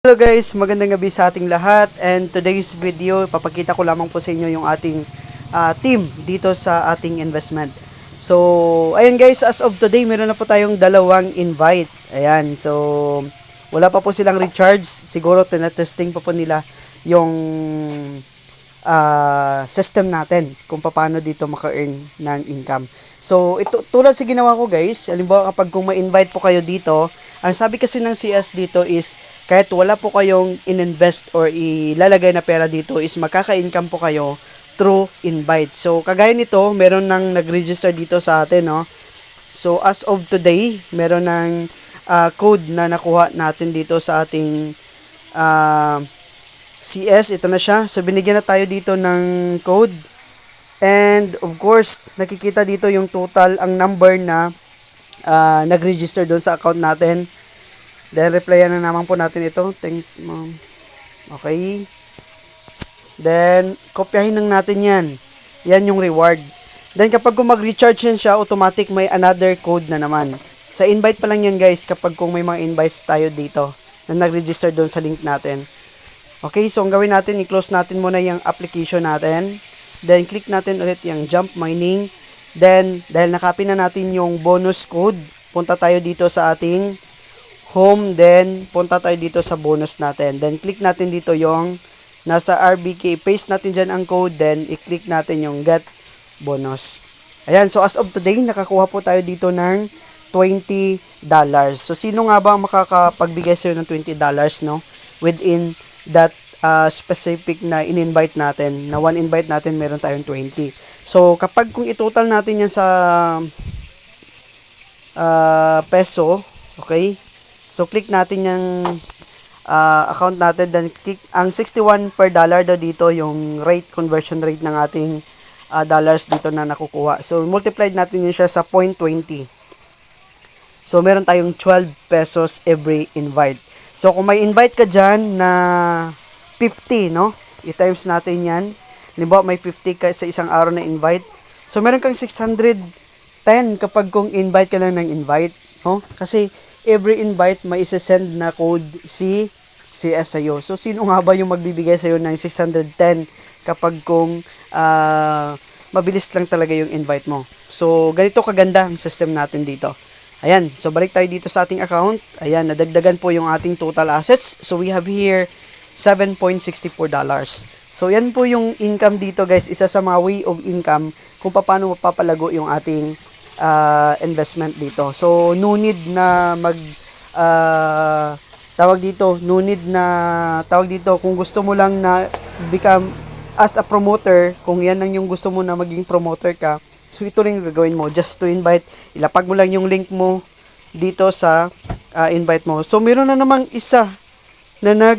Hello guys, magandang gabi sa ating lahat, and today's video papakita ko lamang po sa inyo yung ating team dito sa ating investment. So ayan guys, as of today meron na po tayong dalawang invite. Ayan, so wala pa po silang recharge, siguro tinatesting pa po nila yung system natin kung paano dito maka-earn ng income. So ito tulad sa ginawa ko guys, halimbawa kapag kung ma-invite po kayo dito, ang sabi kasi ng CS dito is kahit wala po kayong in-invest or ilalagay na pera dito is makaka-income po kayo through invite. So kagaya nito, meron nang nag-register dito sa atin, no? So as of today, meron ng code na nakuha natin dito sa ating CS. Ito na siya. So binigyan na tayo dito ng code. And of course, nakikita dito yung total, ang number na nag-register doon sa account natin. Then, replyan na naman po natin ito. Thanks, ma'am. Okay. Then, kopyahin lang natin yan. Yan yung reward. Then, kapag kung mag-recharge yan siya, automatic may another code na naman. Sa invite pa lang yan, guys, kapag kung may mga invites tayo dito na nag-register doon sa link natin. Okay, so ang gawin natin, i-close natin muna yung application natin. Then, click natin ulit yung jump mining. Then, dahil nakapin na natin yung bonus code, punta tayo dito sa ating home. Then, punta tayo dito sa bonus natin. Then, click natin dito yung nasa RBK. Paste natin dyan ang code. Then, i-click natin yung get bonus. Ayan, so as of today, nakakuha po tayo dito ng $20. So, sino nga ba ang makakapagbigay sa'yo ng $20, no? Within that specific na in-invite natin, na one invite natin, meron tayong 20. So, kapag kung i-total natin yan sa peso, okay? So, click natin yung account natin, then click ang 61 per dollar daw dito, yung rate, conversion rate ng ating dollars dito na nakukuha. So, multiplied natin yun siya sa 0.20. So, meron tayong 12 pesos every invite. So, kung may invite ka dyan na 50, no? I-times natin yan. Halimbawa, may 50 ka sa isang araw na invite. So, meron kang 610 kapag kung invite ka lang ng invite. No? Kasi, every invite, may isa-send na code si CS sa'yo. So, sino nga ba yung magbibigay sa'yo ng 610 kapag kung mabilis lang talaga yung invite mo. So, ganito kaganda ang system natin dito. Ayan, so balik tayo dito sa ating account. Ayan, nadagdagan po yung ating total assets. So, we have here $7.64. So, yan po yung income dito, guys. Isa sa mga way of income kung paano mapapalago yung ating investment dito. So, no need na tawag dito, kung gusto mo lang na become as a promoter, kung yan lang yung gusto mo na maging promoter ka, so ito rin gagawin mo, just to invite, ilapag mo lang yung link mo dito sa invite mo. So, meron na namang isa na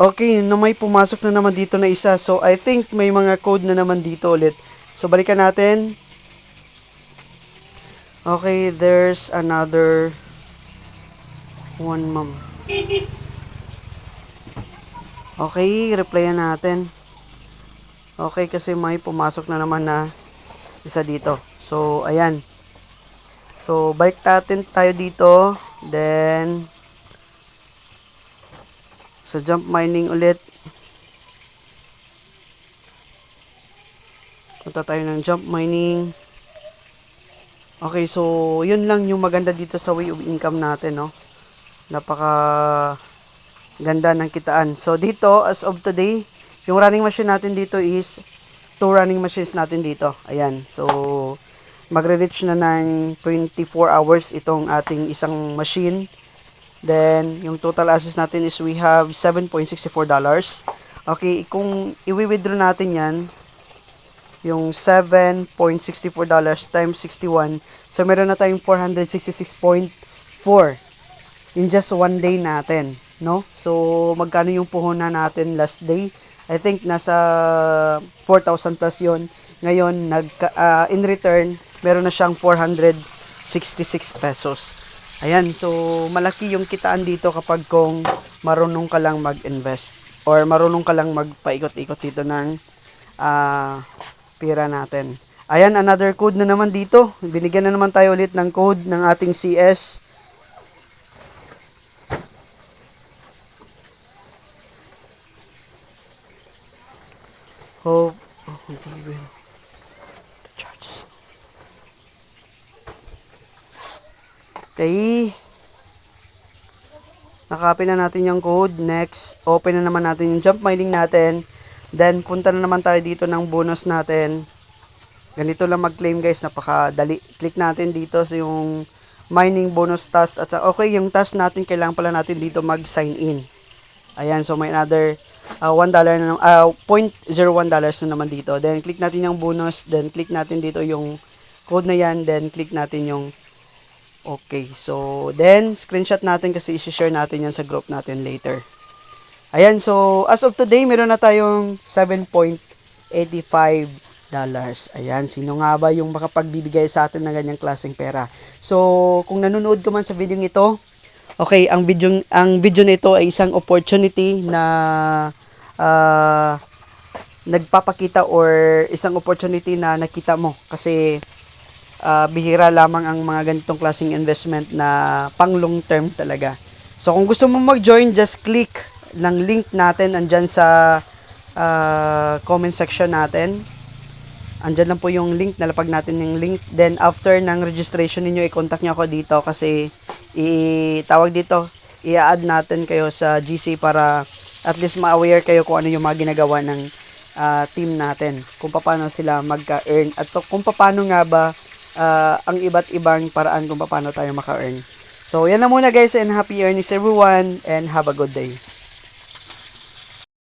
okay, na may pumasok na naman dito na isa. So, I think may mga code na naman dito ulit. So, balikan natin. Okay, there's another one, ma'am. Okay, replyan natin. Okay, kasi may pumasok na naman na isa dito. So, ayan. So, balik natin tayo dito. Then, sa jump mining ulit. Punta tayo ng jump mining. Okay, so yun lang yung maganda dito sa way of income natin, no? Napaka ganda ng kitaan. So dito, as of today, yung running machine natin dito is 2 running machines natin dito. Ayan. So magre-reach na ng 24 hours itong ating isang machine. Then, yung total assets natin is we have $7.64. Okay, kung i-withdraw natin yan, yung $7.64 times 61, so meron na tayong 466.4 in just one day natin, no? So, magkano yung puhunan natin last day? I think nasa 4,000 plus yon. Ngayon, in return, meron na siyang 466 pesos. Ayan, so malaki yung kitaan dito kapag kung marunong ka lang mag-invest or marunong ka lang magpaikot-ikot dito ng pera natin. Ayan, another code na naman dito. Binigyan na naman tayo ulit ng code ng ating CS. Hope. Oh, hindi will. The charts. Okay. Nakapin na natin yung code. Next, open na naman natin yung jump mining natin. Then, punta na naman tayo dito ng bonus natin. Ganito lang mag-claim guys, napakadali. Click natin dito sa yung mining bonus task. At okay, yung task natin, kailangan pala natin dito mag-sign in. Ayan, so may another $1 na, $0.01 na naman dito. Then, click natin yung bonus. Then, click natin dito yung code na yan. Then, click natin yung okay. So, then, screenshot natin kasi isi-share natin yan sa group natin later. Ayan, so, as of today, meron na tayong $7.85. Ayan, sino nga ba yung makapagbibigay sa atin ng ganyang klaseng pera? So, kung nanonood ka man sa video ito, okay, ang video nito ay isang opportunity na nagpapakita or isang opportunity na nakita mo kasi bihira lamang ang mga ganitong klaseng investment na pang long term talaga. So, kung gusto mo mag-join, just click ng link natin andyan sa comment section natin. Andyan lang po yung link, nalapag natin yung link. Then, after ng registration ninyo, i-contact nyo ako dito kasi i-add natin kayo sa GC para at least ma-aware kayo kung ano yung mga ginagawa ng team natin. Kung paano sila magka-earn at kung paano nga ba ang iba't ibang paraan kung paano tayo maka-earn. So, yan na muna guys and happy earnings everyone and have a good day.